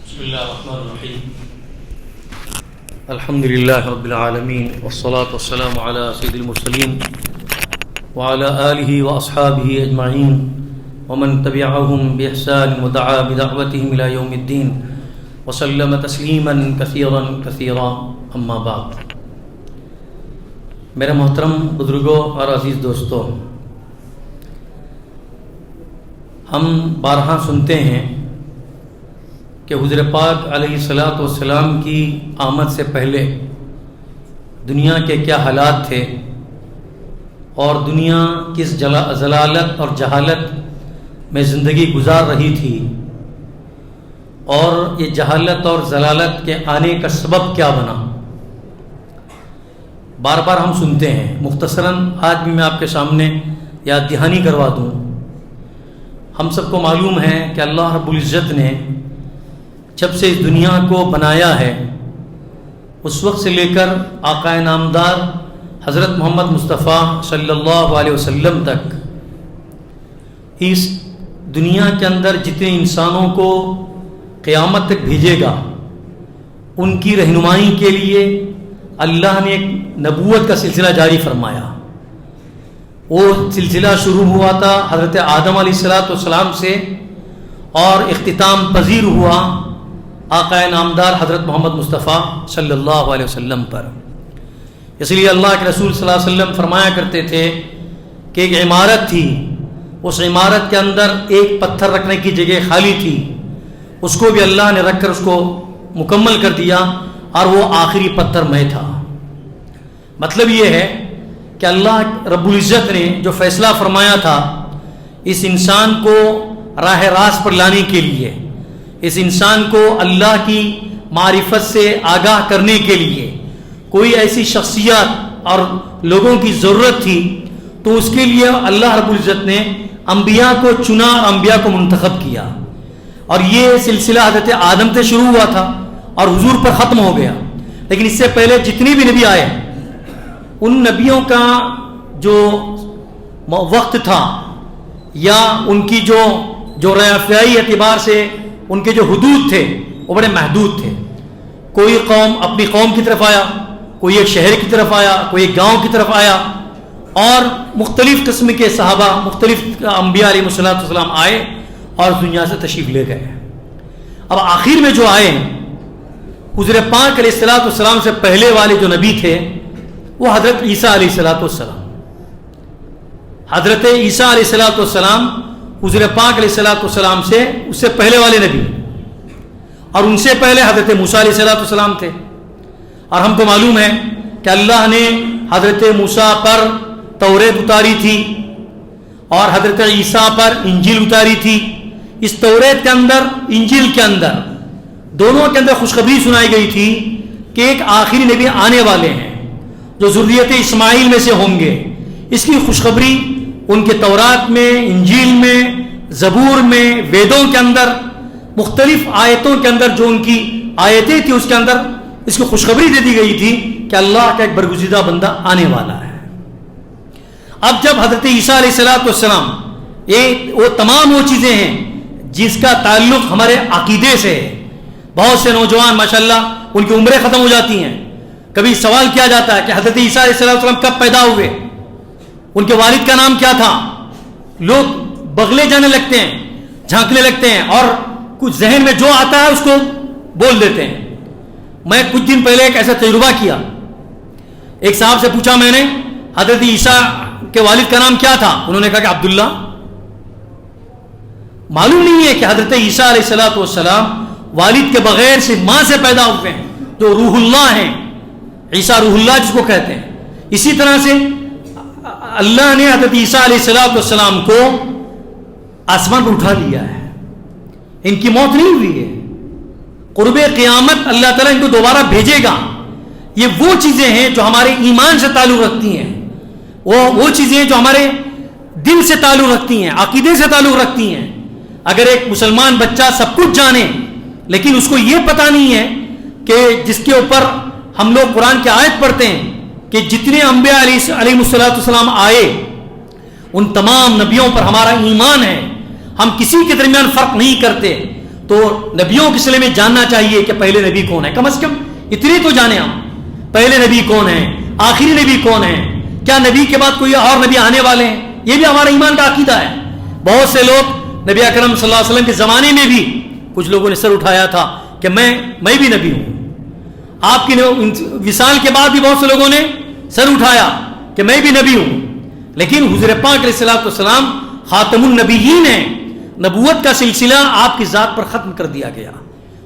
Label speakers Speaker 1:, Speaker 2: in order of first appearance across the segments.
Speaker 1: بسم اللہ الرحمن الرحیم الحمد للہ رب العالمین والصلاة والسلام علی سید المرسلین وعلی آلہ واصحابہ اجمعین ومن تبعہم بإحسان ودعا بدعوتہم الی یوم الدین وسلم تسلیما کثیرا کثیرا اما بعد۔ میرے محترم بزرگوں اور عزیز دوستوں، ہم بارہا سنتے ہیں کہ حضور پاک علیہ الصلاۃ والسلام کی آمد سے پہلے دنیا کے کیا حالات تھے اور دنیا کس ضلالت اور جہالت میں زندگی گزار رہی تھی، اور یہ جہالت اور ضلالت کے آنے کا سبب کیا بنا۔ بار بار ہم سنتے ہیں، مختصراً آج بھی میں آپ کے سامنے یاد دہانی کروا دوں۔ ہم سب کو معلوم ہے کہ اللہ رب العزت نے جب سے اس دنیا کو بنایا ہے، اس وقت سے لے کر آقا نامدار حضرت محمد مصطفیٰ صلی اللہ علیہ وسلم تک اس دنیا کے اندر جتنے انسانوں کو قیامت تک بھیجے گا، ان کی رہنمائی کے لیے اللہ نے ایک نبوت کا سلسلہ جاری فرمایا۔ وہ سلسلہ شروع ہوا تھا حضرت آدم علیہ السلام سے اور اختتام پذیر ہوا آقا نامدار حضرت محمد مصطفیٰ صلی اللہ علیہ وسلم پر۔ اس لیے اللہ کے رسول صلی اللہ علیہ وسلم فرمایا کرتے تھے کہ ایک عمارت تھی، اس عمارت کے اندر ایک پتھر رکھنے کی جگہ خالی تھی، اس کو بھی اللہ نے رکھ کر اس کو مکمل کر دیا، اور وہ آخری پتھر میں تھا۔ مطلب یہ ہے کہ اللہ رب العزت نے جو فیصلہ فرمایا تھا اس انسان کو راہ راست پر لانے کے لیے، اس انسان کو اللہ کی معرفت سے آگاہ کرنے کے لیے کوئی ایسی شخصیات اور لوگوں کی ضرورت تھی، تو اس کے لیے اللہ رب العزت نے انبیاء کو چنا اور انبیاء کو منتخب کیا۔ اور یہ سلسلہ حضرت آدم سے شروع ہوا تھا اور حضور پر ختم ہو گیا، لیکن اس سے پہلے جتنی بھی نبی آئے، ان نبیوں کا جو وقت تھا یا ان کی جو رفعی اعتبار سے ان کے جو حدود تھے وہ بڑے محدود تھے۔ کوئی قوم اپنی قوم کی طرف آیا، کوئی ایک شہر کی طرف آیا، کوئی ایک گاؤں کی طرف آیا، اور مختلف قسم کے صحابہ، مختلف انبیاء علیہ السلام آئے اور دنیا سے تشریف لے گئے۔ اب آخر میں جو آئے، حضور پاک علیہ السلام سے پہلے والے جو نبی تھے وہ حضرت عیسیٰ علیہ السلام۔ حضرت عیسیٰ علیہ السلام حضور پاک علیہ السلام سے اس سے پہلے والے نبی، اور ان سے پہلے حضرت موسیٰ علیہ السلام تھے۔ اور ہم کو معلوم ہے کہ اللہ نے حضرت موسیٰ پر توریت اتاری تھی اور حضرت عیسیٰ پر انجیل اتاری تھی۔ اس توریت کے اندر، انجیل کے اندر، دونوں کے اندر خوشخبری سنائی گئی تھی کہ ایک آخری نبی آنے والے ہیں جو ذریت اسماعیل میں سے ہوں گے۔ اس کی خوشخبری ان کے تورات میں، انجیل میں، زبور میں، ویدوں کے اندر، مختلف آیتوں کے اندر جو ان کی آیتیں تھیں اس کے اندر اس کی خوشخبری دے دی گئی تھی کہ اللہ کا ایک برگزیدہ بندہ آنے والا ہے۔ اب جب حضرت عیسیٰ علیہ السلام، وہ تمام وہ چیزیں ہیں جس کا تعلق ہمارے عقیدے سے ہے۔ بہت سے نوجوان ماشاءاللہ ان کی عمریں ختم ہو جاتی ہیں، کبھی سوال کیا جاتا ہے کہ حضرت عیسیٰ علیہ السلام کب پیدا ہوئے، ان کے والد کا نام کیا تھا۔ لوگ بغلے جانے لگتے ہیں، جھانکنے لگتے ہیں، اور کچھ ذہن میں جو آتا ہے اس کو بول دیتے ہیں۔ میں کچھ دن پہلے ایک ایسا تجربہ کیا، ایک صاحب سے پوچھا میں نے حضرت عیسیٰ کے والد کا نام کیا تھا، انہوں نے کہا کہ عبداللہ۔ معلوم نہیں ہے کہ حضرت عیسیٰ علیہ السلام والد کے بغیر صرف ماں سے پیدا ہوئے ہیں، جو روح اللہ ہیں، عیسیٰ روح اللہ جس کو کہتے ہیں۔ اسی طرح سے اللہ نے حضرت عیسیٰ علیہ السلام کو آسمان پر اٹھا لیا ہے، ان کی موت نہیں ہوئی ہے۔ قرب قیامت اللہ تعالیٰ ان کو دوبارہ بھیجے گا۔ یہ وہ چیزیں ہیں جو ہمارے ایمان سے تعلق رکھتی ہیں، وہ چیزیں جو ہمارے دل سے تعلق رکھتی ہیں، عقیدے سے تعلق رکھتی ہیں۔ اگر ایک مسلمان بچہ سب کچھ جانے لیکن اس کو یہ پتہ نہیں ہے کہ جس کے اوپر ہم لوگ قرآن کی آیت پڑھتے ہیں کہ جتنے انبیاء علیہ السلام آئے ان تمام نبیوں پر ہمارا ایمان ہے، ہم کسی کے درمیان فرق نہیں کرتے، تو نبیوں کے سلسلے میں جاننا چاہیے کہ پہلے نبی کون ہے. کم از کم اتنی تو جانیں ہم پہلے نبی کون ہے, آخری نبی کون ہے, کیا نبی کے بعد کوئی اور نبی آنے والے ہیں. یہ بھی ہمارا ایمان کا عقیدہ ہے. بہت سے لوگ نبی اکرم صلی اللہ علیہ وسلم کے زمانے میں بھی کچھ لوگوں نے سر اٹھایا تھا کہ میں بھی نبی ہوں. آپ کی وصال کے بعد بھی بہت سے لوگوں نے سر اٹھایا کہ میں بھی نبی ہوں. لیکن حضور پاک علیہ الصلوۃ والسلام خاتم النبیین ہیں. نبوت کا سلسلہ آپ کی ذات پر ختم کر دیا گیا,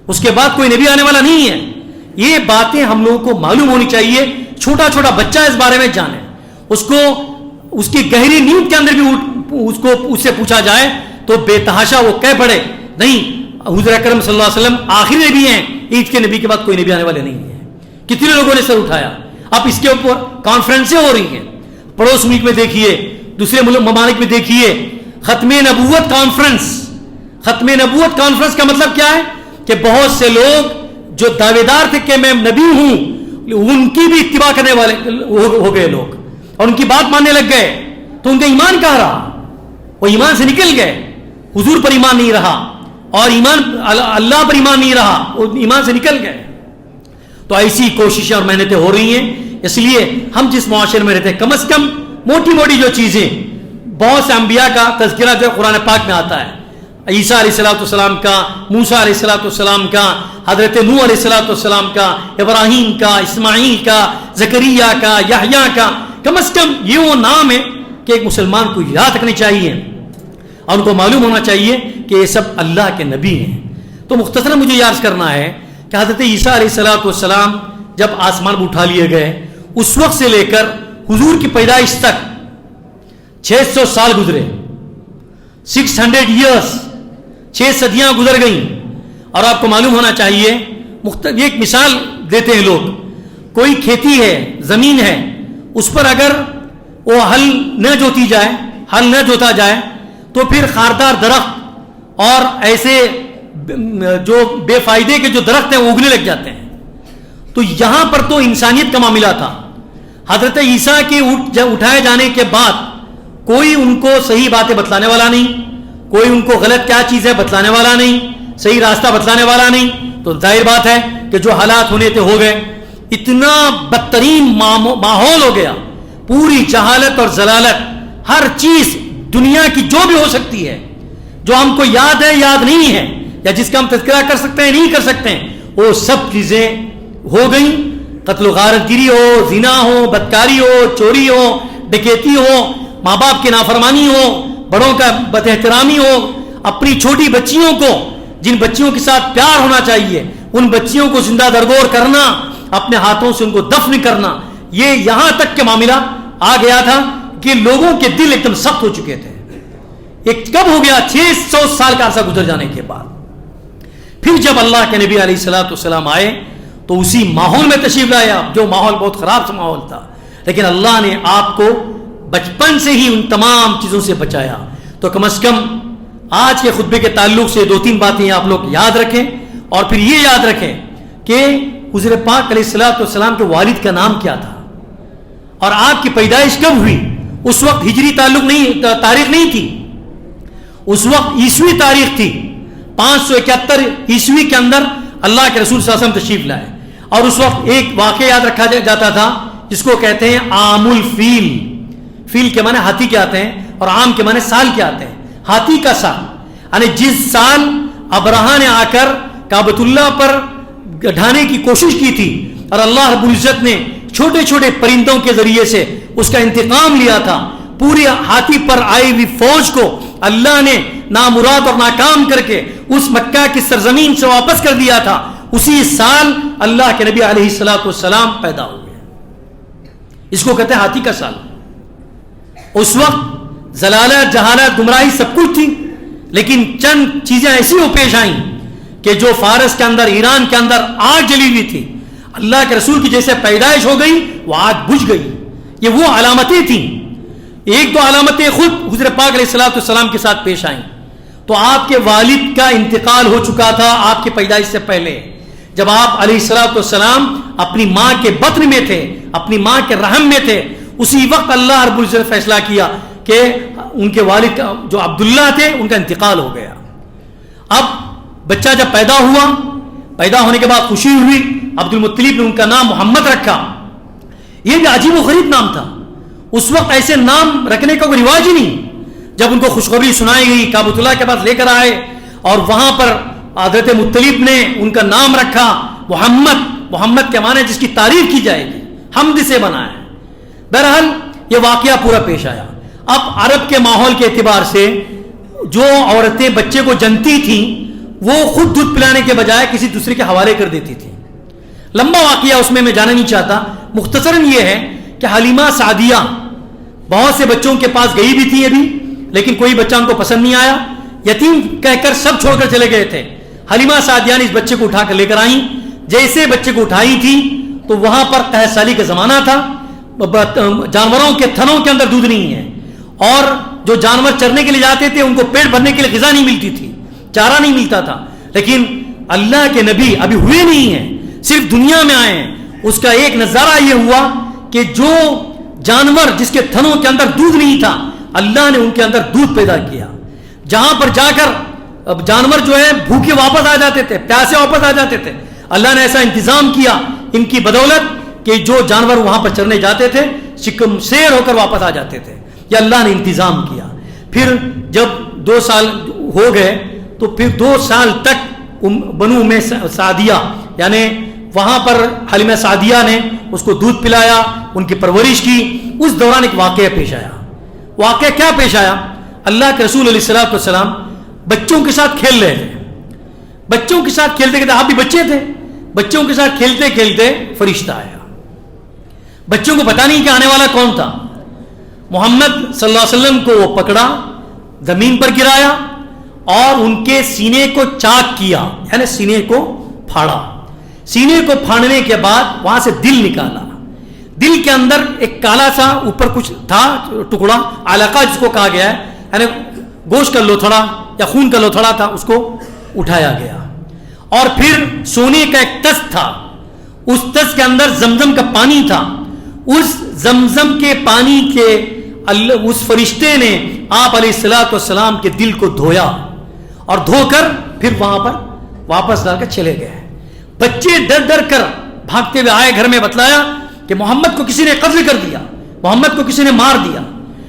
Speaker 1: اس کے بعد کوئی نبی آنے والا نہیں ہے. یہ باتیں ہم لوگوں کو معلوم ہونی چاہیے. چھوٹا چھوٹا بچہ اس بارے میں جانے, اس کو اس کی گہری نیند کے اندر بھی اس سے پوچھا جائے تو بے تحاشا وہ کہہ پڑے نہیں, حضور اکرم صلی اللہ علیہ وسلم آخری نبی ہیں, عید کے نبی کے بعد کوئی نبی آنے والے نہیں ہیں. کتنے لوگوں نے سر اٹھایا. اب اس کے اوپر کانفرنسیں ہو رہی ہیں, پڑوس ملک میں دیکھیے, دوسرے ممالک میں دیکھیے, ختم نبوت کانفرنس. ختم نبوت کانفرنس کا مطلب کیا ہے کہ بہت سے لوگ جو دعوے دار تھے کہ میں نبی ہوں, ان کی بھی اتباع کرنے والے ہو گئے لوگ, اور ان کی بات ماننے لگ گئے. تو ان کا ایمان کہاں رہا؟ وہ ایمان سے نکل گئے. حضور پر ایمان نہیں رہا, اور ایمان اللہ پر ایمان نہیں رہا, وہ ایمان سے نکل گئے. تو ایسی کوششیں اور محنتیں ہو رہی ہیں. اس لیے ہم جس معاشرے میں رہتے ہیں, کم از کم موٹی موٹی جو چیزیں, بہت سے انبیاء کا تذکرہ جو قرآن پاک میں آتا ہے, عیسیٰ علیہ الصلوۃ والسلام کا, موسیٰ علیہ الصلوۃ والسلام کا, حضرت نوح علیہ الصلوۃ والسلام کا, ابراہیم کا, اسماعیل کا, زکریا کا, یحییٰ کا. کم از کم یہ وہ نام ہے کہ ایک مسلمان کو یاد رکھنے چاہیے, اور ان کو معلوم ہونا چاہیے کہ یہ سب اللہ کے نبی ہیں. تو مختصراً مجھے یاد کرنا ہے کہ حضرت عیسیٰ علیہ الصلوۃ والسلام جب آسمان پر اٹھا لیے گئے, اس وقت سے لے کر حضور کی پیدائش تک 600 سال گزرے, 600 ایئرس, 6 صدیاں گزر گئیں. اور آپ کو معلوم ہونا چاہیے, ایک مثال دیتے ہیں لوگ, کوئی کھیتی ہے, زمین ہے, اس پر اگر وہ ہل نہ جوتا جائے تو پھر خاردار درخت اور ایسے جو بے فائدے کے جو درخت ہیں وہ اگنے لگ جاتے ہیں. تو یہاں پر تو انسانیت کا معاملہ تھا. حضرت عیسیٰ کے اٹھائے جانے کے بعد کوئی ان کو صحیح باتیں بتلانے والا نہیں, کوئی ان کو غلط کیا چیز ہے بتلانے والا نہیں, صحیح راستہ بتلانے والا نہیں. تو ظاہر بات ہے کہ جو حالات ہونے تھے ہو گئے. اتنا بدترین ماحول ہو گیا, پوری جہالت اور ضلالت, ہر چیز دنیا کی جو بھی ہو سکتی ہے, جو ہم کو یاد ہے یاد نہیں ہے, یا جس کا ہم تذکرہ کر سکتے ہیں نہیں کر سکتے ہیں, وہ سب چیزیں ہو گئیں. قتل و غارت گیری ہو, زنا ہو, بدکاری ہو, چوری ہو, ڈکیتی ہو, ماں باپ کی نافرمانی ہو, بڑوں کا بد احترامی ہو, اپنی چھوٹی بچیوں کو, جن بچیوں کے ساتھ پیار ہونا چاہیے, ان بچیوں کو زندہ درگور کرنا, اپنے ہاتھوں سے ان کو دفن کرنا. یہ یہاں تک کے معاملہ آ گیا تھا کہ لوگوں کے دل ایک دم سخت ہو چکے تھے. یہ کب ہو گیا؟ 600 سال کا عرصہ گزر جانے کے بعد. پھر جب اللہ کے نبی علیہ الصلوۃ والسلام آئے تو اسی ماحول میں تشریف لایا, جو ماحول بہت خراب سا ماحول تھا, لیکن اللہ نے آپ کو بچپن سے ہی ان تمام چیزوں سے بچایا. تو کم از کم آج کے خطبے کے تعلق سے 2-3 باتیں آپ لوگ یاد رکھیں, اور پھر یہ یاد رکھیں کہ حضور پاک علیہ الصلوۃ والسلام کے والد کا نام کیا تھا, اور آپ کی پیدائش کب ہوئی. اس وقت ہجری تاریخ نہیں تھی, اس وقت عیسوی تاریخ تھی. 571 عیسوی کے اندر اللہ کے رسول صلی اللہ علیہ وسلم تشریف لائے. اور اس وقت ایک واقعہ یاد رکھا جاتا تھا جس کو کہتے ہیں عام الفیل. فیل کے معنی ہاتھی کے آتے ہیں, اور عام کے معنی سال کے آتے ہیں. ہاتھی کا سال, یعنی جس سال ابرہا نے آ کر کعبۃ اللہ پر ڈھانے کی کوشش کی تھی, اور اللہ رب العزت نے چھوٹے چھوٹے پرندوں کے ذریعے سے اس کا انتقام لیا تھا. پوری ہاتھی پر آئی ہوئی فوج کو اللہ نے نامراد اور ناکام کر کے اس مکہ کی سرزمین سے واپس کر دیا تھا. اسی سال اللہ کے نبی علیہ الصلوۃ والسلام پیدا ہوئے. اس کو کہتے ہیں ہاتھی کا سال. اس وقت ضلالت, جہالت, گمراہی سب کچھ تھی, لیکن چند چیزیں ایسی ہو پیش آئیں کہ جو فارس کے اندر, ایران کے اندر آگ جلی ہوئی تھی, اللہ کے رسول کی جیسے پیدائش ہو گئی وہ آگ بجھ گئی. یہ وہ علامتیں تھیں. 1-2 علامتیں خود حضور پاک علیہ الصلوۃ والسلام کے ساتھ پیش آئیں. تو آپ کے والد کا انتقال ہو چکا تھا آپ کی پیدائش سے پہلے. جب آپ علیہ الصلوۃ والسلام اپنی ماں کے بطن میں تھے, اپنی ماں کے رحم میں تھے, اسی وقت اللہ رب العزت نے فیصلہ کیا کہ ان کے والد جو عبداللہ تھے ان کا انتقال ہو گیا. اب بچہ بچہ جب پیدا ہوا، پیدا ہونے کے بعد خوشی ہوئی، عبد المطلب نے ان کا نام محمد رکھا. یہ بھی عجیب و غریب نام تھا. اس وقت ایسے نام رکھنے کا کوئی رواج ہی نہیں. جب ان کو خوشخبری سنائی گئی، کعبۃ اللہ کے پاس لے کر آئے اور وہاں پر حضرت مطلب نے ان کا نام رکھا محمد. محمد کے معنی جس کی تعریف کی جائے گی، حمد سے بنا ہے. بہرحال یہ واقعہ پورا پیش آیا. اب عرب کے ماحول کے اعتبار سے جو عورتیں بچے کو جنتی تھیں وہ خود دودھ پلانے کے بجائے کسی دوسرے کے حوالے کر دیتی تھیں. لمبا واقعہ اس میں جانا نہیں چاہتا. مختصراً یہ ہے کہ حلیمہ سعدیہ بہت سے بچوں کے پاس گئی بھی تھی ابھی، لیکن کوئی بچہ ان کو پسند نہیں آیا. یتیم کہہ کر سب چھوڑ کر چلے گئے تھے. حلیمہ سعدیہ نے اس بچے کو اٹھا کر لے کر آئیں. جیسے بچے کو اٹھائی تھی تو وہاں پر قحط سالی کا زمانہ تھا. جانوروں کے تھنوں کے اندر دودھ نہیں ہے، اور جو جانور چرنے کے لیے جاتے تھے ان کو پیٹ بھرنے کے لیے غذا نہیں ملتی تھی، چارہ نہیں ملتا تھا. لیکن اللہ کے نبی ابھی ہوئے نہیں ہیں، صرف دنیا میں آئے ہیں. اس کا ایک نظارہ یہ ہوا کہ جو جانور جس کے تھنوں کے اندر دودھ نہیں تھا، اللہ نے ان کے اندر دودھ پیدا کیا. جہاں پر جا کر اب جانور جو ہے بھوکے واپس آ جاتے تھے، پیاسے واپس آ جاتے تھے. اللہ نے ایسا انتظام کیا ان کی بدولت کہ جو جانور وہاں پر چرنے جاتے تھے شکم سیر ہو کر واپس آ جاتے تھے. یہ اللہ نے انتظام کیا. پھر جب 2 سال ہو گئے تو پھر 2 سال تک بنو ام سعدیہ یعنی وہاں پر حلیمہ سعدیہ نے اس کو دودھ پلایا، ان کی پرورش کی. اس دوران ایک واقعہ پیش آیا. واقعہ کیا پیش آیا؟ اللہ کے رسول علیہ الصلوۃ والسلام بچوں کے ساتھ کھیل رہے تھے. بچوں کے ساتھ کھیلتے کھیلتے، آپ بھی بچے تھے، بچوں کے ساتھ کھیلتے کھیلتے فرشتہ آیا. بچوں کو پتا نہیں کہ آنے والا کون تھا. محمد صلی اللہ علیہ وسلم کو وہ پکڑا، زمین پر گرایا اور ان کے سینے کو چاک کیا، یعنی سینے کو پھاڑا. سینے کو پھاڑنے کے بعد وہاں سے دل نکالا. دل کے اندر ایک کالا سا اوپر کچھ تھا ٹکڑا، علقہ جس کو کہا گیا ہے، یعنی گوشت کا لوتھڑا یا خون کا لوتھڑا تھا، اس کو اٹھایا گیا. اور پھر سونے کا ایک تست تھا، اس تست کے اندر زمزم کا پانی تھا. اس زمزم کے پانی کے اس فرشتے نے آپ علیہ الصلوۃ والسلام کے دل کو دھویا اور دھو کر پھر وہاں پر واپس ڈال کر چلے گئے. بچے ڈر ڈر کر بھاگتے ہوئے آئے، گھر میں بتلایا کہ محمد کو کسی نے قتل کر دیا، محمد کو کسی نے مار دیا.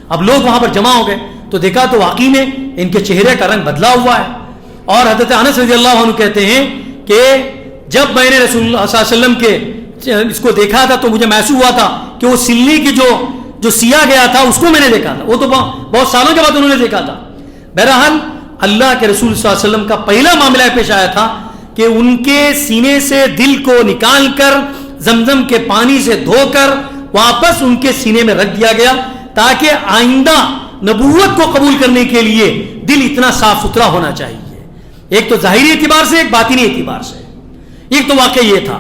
Speaker 1: اب لوگ وہاں پر جمع ہو گئے تو دیکھا تو واقعی میں ان کے چہرے کا رنگ بدلا ہوا ہے. اور حضرت انس رضی اللہ عنہ کہتے ہیں کہ جب میں نے رسول اللہ صلی اللہ علیہ وسلم کے اس کو دیکھا تھا تو مجھے محسوس ہوا تھا کہ وہ سلنے کی جو سیا گیا تھا اس کو میں نے دیکھا تھا. وہ تو بہت سالوں کے بعد انہوں نے دیکھا تھا. بہرحال اللہ کے رسول صلی اللہ علیہ وسلم کا پہلا معاملہ پیش آیا تھا کہ ان کے سینے سے دل کو نکال کر زمزم کے پانی سے دھو کر واپس ان کے سینے میں رکھ دیا گیا، تاکہ آئندہ نبوت کو قبول کرنے کے لیے دل اتنا صاف ستھرا ہونا چاہیے. ایک تو ظاہری اعتبار سے، ایک باطنی اعتبار سے. ایک تو واقعہ یہ تھا.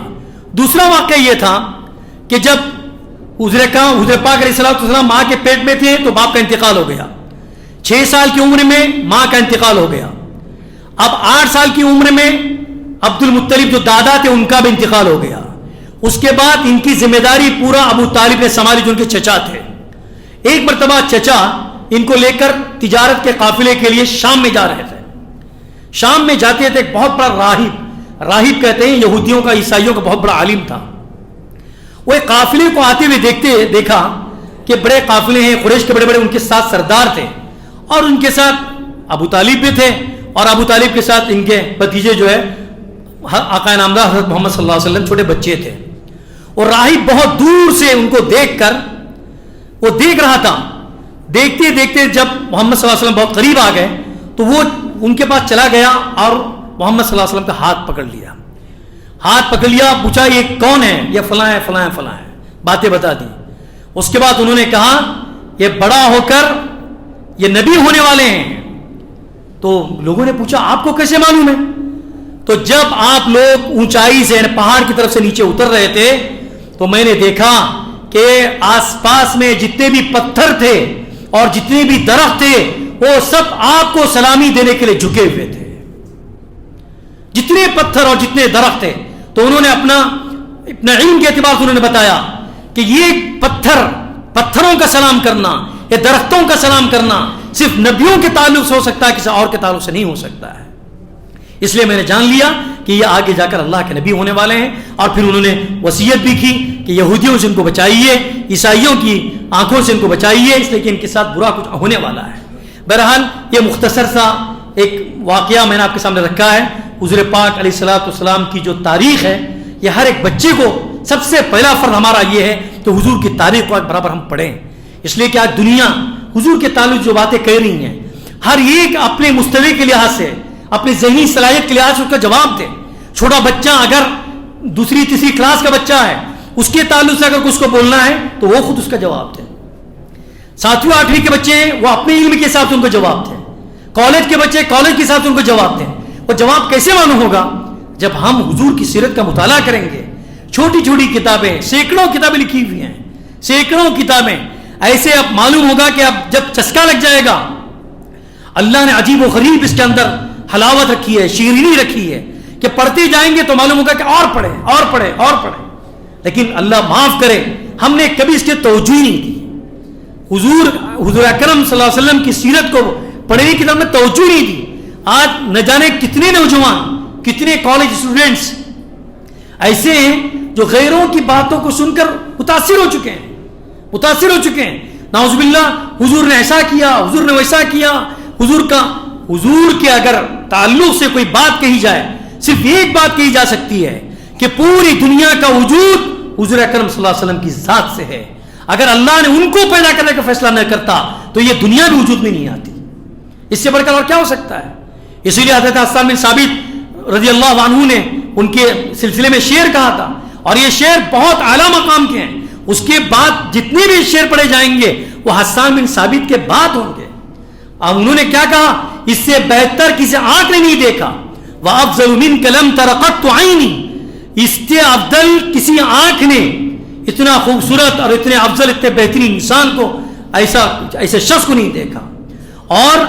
Speaker 1: دوسرا واقعہ یہ تھا کہ جب حضور پاک علیہ الصلوۃ والسلام ماں کے پیٹ میں تھے تو باپ کا انتقال ہو گیا. 6 سال کی عمر میں ماں کا انتقال ہو گیا. اب 8 سال کی عمر میں عبد المطلب جو دادا تھے ان کا بھی انتقال ہو گیا. اس کے بعد ان کی ذمہ داری پورا ابو طالب نے سنبھالی جو ان کے چچا تھے. ایک مرتبہ چچا ان کو لے کر تجارت کے قافلے کے لیے شام میں جا رہے تھے. شام میں جاتے تھے، ایک بہت بڑا راہب کہتے ہیں یہودیوں کا، عیسائیوں کا بہت بڑا عالم تھا. وہ ایک قافلے کو آتے ہوئے دیکھا کہ بڑے قافلے ہیں، قریش کے بڑے بڑے ان کے ساتھ سردار تھے اور ان کے ساتھ ابو طالب بھی تھے، اور ابو طالب کے ساتھ ان کے بھتیجے جو ہے آقا نامدار حضرت محمد صلی اللہ علیہ وسلم چھوٹے بچے تھے. اور راہب بہت دور سے ان کو دیکھ کر وہ دیکھ رہا تھا. دیکھتے دیکھتے جب محمد صلی اللہ علیہ وسلم بہت قریب آ گئے تو وہ ان کے پاس چلا گیا اور محمد صلی اللہ علیہ وسلم کا ہاتھ پکڑ لیا. پوچھا یہ کون ہے؟ یہ فلاں ہے فلاں فلاں ہے، باتیں بتا دی. اس کے بعد انہوں نے کہا یہ بڑا ہو کر یہ نبی ہونے والے ہیں. تو لوگوں نے پوچھا آپ کو کیسے معلوم ہے؟ تو جب آپ لوگ اونچائی سے پہاڑ کی طرف سے نیچے اتر رہے تھے تو میں نے دیکھا کہ آس پاس میں جتنے بھی پتھر تھے اور جتنے بھی درخت تھے وہ سب آپ کو سلامی دینے کے لیے جھکے ہوئے تھے. جتنے پتھر اور جتنے درخت تھے. تو انہوں نے اپنا علم کے اعتبار سے انہوں نے بتایا کہ یہ پتھروں کا سلام کرنا، یہ درختوں کا سلام کرنا صرف نبیوں کے تعلق سے ہو سکتا ہے، کسی اور کے تعلق سے نہیں ہو سکتا ہے. اس لیے میں نے جان لیا کہ یہ آگے جا کر اللہ کے نبی ہونے والے ہیں. اور پھر انہوں نے وصیت بھی کی کہ یہودیوں سے ان کو بچائیے, عیسائیوں کی آنکھوں سے ان کو بچائیے, اس لیے کہ ان کے ساتھ برا کچھ ہونے والا ہے. بہرحال یہ مختصر سا ایک واقعہ میں نے آپ کے سامنے رکھا ہے. حضور پاک علیہ الصلوۃ والسلام کی جو تاریخ ہے, یہ ہر ایک بچے کو سب سے پہلا فرض ہمارا یہ ہے کہ حضور کی تاریخ کو برابر ہم پڑھیں. اس لیے کہ آج دنیا حضور کے تعلق جو باتیں کہہ رہی ہیں, ہر ایک اپنے مستوی کے لحاظ سے, اپنی ذہنی صلاحیت کے لحاظ سے اس کا جواب دے. چھوٹا بچہ اگر دوسری تیسری کلاس کا بچہ ہے, اس کے تعلق سے اگر اس کو بولنا ہے تو وہ خود اس کا جواب دے. 7ویں 8ویں کے بچے ہیں, وہ اپنے علم کے حساب سے ان کو جواب دیں. کالج کے بچے کالج کے حساب سے ان کو جواب دیں. وہ جواب کیسے معلوم ہوگا؟ جب ہم حضور کی سیرت کا مطالعہ کریں گے. چھوٹی چھوٹی کتابیں, سینکڑوں کتابیں لکھی ہوئی ہیں, سینکڑوں کتابیں. ایسے اب معلوم ہوگا کہ اب جب چسکا لگ جائے گا, اللہ نے عجیب و غریب اس کے اندر حلاوت رکھی ہے, شیرینی رکھی ہے کہ پڑھتے جائیں گے تو معلوم ہوگا کہ اور پڑھیں اور پڑھیں اور پڑھیں. لیکن اللہ معاف کرے, ہم نے کبھی اس کی توجہ نہیں دی. حضور اکرم صلی اللہ علیہ وسلم کی سیرت کو پڑھنے کی طرف میں توجہ نہیں دی. آج نہ جانے کتنے نوجوان, کتنے کالج اسٹوڈنٹس ایسے ہیں جو غیروں کی باتوں کو سن کر متاثر ہو چکے ہیں, متاثر ہو چکے ہیں. نعوذ باللہ, حضور نے ایسا کیا, حضور نے ویسا کیا. حضور کے اگر تعلق سے کوئی بات کہی جائے, صرف ایک بات کہی جا سکتی ہے کہ پوری دنیا کا وجود حضور اکرم صلی اللہ علیہ وسلم کی ذات سے ہے. اگر اللہ نے ان کو پیدا کرنے کا فیصلہ نہ کرتا تو یہ دنیا بھی وجود میں نہیں آتی. اس سے بڑھ کر اور کیا ہو سکتا ہے؟ اسی لیے حضرت حسان بن ثابت رضی اللہ عنہ نے ان کے سلسلے میں شعر کہا تھا, اور یہ شعر بہت اعلیٰ مقام کے ہیں. اس کے بعد جتنے بھی شعر پڑھے جائیں گے وہ حسان بن ثابت کے بعد ہوں گے. اب انہوں نے کیا کہا؟ اس سے بہتر کسی آنکھ نے نہیں دیکھا. وَأَفْضَلُ مِنْكَ لَمْ تَرَ قَطُّ عَيْنِي, اس سے افضل کسی آنکھ نے اتنا خوبصورت اور اتنے افضل, اتنے بہترین انسان کو, ایسے شخص کو نہیں دیکھا. اور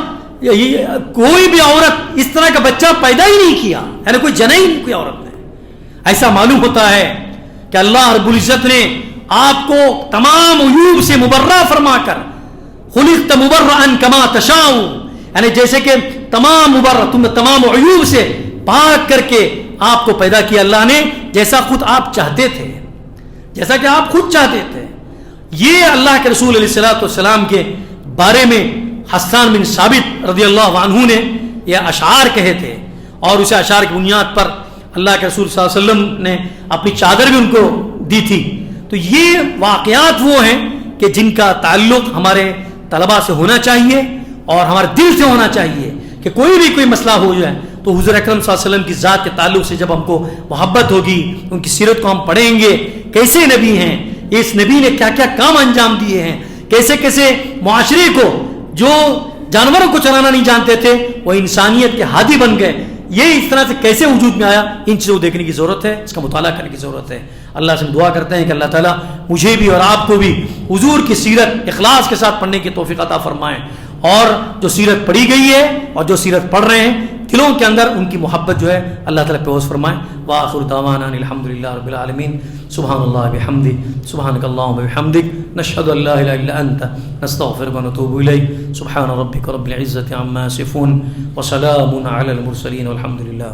Speaker 1: کوئی بھی عورت اس طرح کا بچہ پیدا ہی نہیں کیا, یعنی کوئی جنا ہی نہیں کوئی عورت نے. ایسا معلوم ہوتا ہے کہ اللہ رب العزت نے آپ کو تمام عیوب سے مبرہ فرما کر, خلقت مبرئا کما تشاء, یعنی جیسے کہ تمام عیوب سے پاک کر کے آپ کو پیدا کیا اللہ نے, جیسا خود آپ چاہتے تھے, جیسا کہ آپ خود چاہتے تھے. یہ اللہ کے رسول علیہ الصلوۃ والسلام کے بارے میں حسان بن ثابت رضی اللہ عنہ نے یہ اشعار کہے تھے, اور اسے اشعار کی بنیاد پر اللہ کے رسول صلی اللہ علیہ وسلم نے اپنی چادر بھی ان کو دی تھی. تو یہ واقعات وہ ہیں کہ جن کا تعلق ہمارے طلباء سے ہونا چاہیے اور ہمارے دل سے ہونا چاہیے. کہ کوئی بھی کوئی مسئلہ ہو جائے تو حضور اکرم صلی اللہ علیہ وسلم کی ذات کے تعلق سے جب ہم کو محبت ہوگی, ان کی سیرت کو ہم پڑھیں گے, کیسے نبی ہیں, اس نبی نے کیا کیا کام انجام دیے ہیں, کیسے کیسے معاشرے کو جو جانوروں کو چلانا نہیں جانتے تھے وہ انسانیت کے ہادی بن گئے, یہ اس طرح سے کیسے وجود میں آیا, ان چیزوں کو دیکھنے کی ضرورت ہے, اس کا مطالعہ کرنے کی ضرورت ہے. اللہ سے دعا کرتے ہیں کہ اللہ تعالیٰ مجھے بھی اور آپ کو بھی حضور کی سیرت اخلاص کے ساتھ پڑھنے کی توفیق عطا فرمائیں, اور جو سیرت پڑھی گئی ہے اور جو سیرت پڑھ رہے ہیں دلوں کے اندر ان کی محبت جو ہے اللہ تعالیٰ پیوس فرمائیں. وآخر دعوانا الحمدللہ رب العالمین. سبحان اللہ بحمدہ, سبحانک اللہم بحمدک, نشہد ان لا الہ الا انت, نستغفرک ونتوب الیک. سبحان ربک رب العزة عما یصفون, وسلام علی المرسلین, والحمد للہ.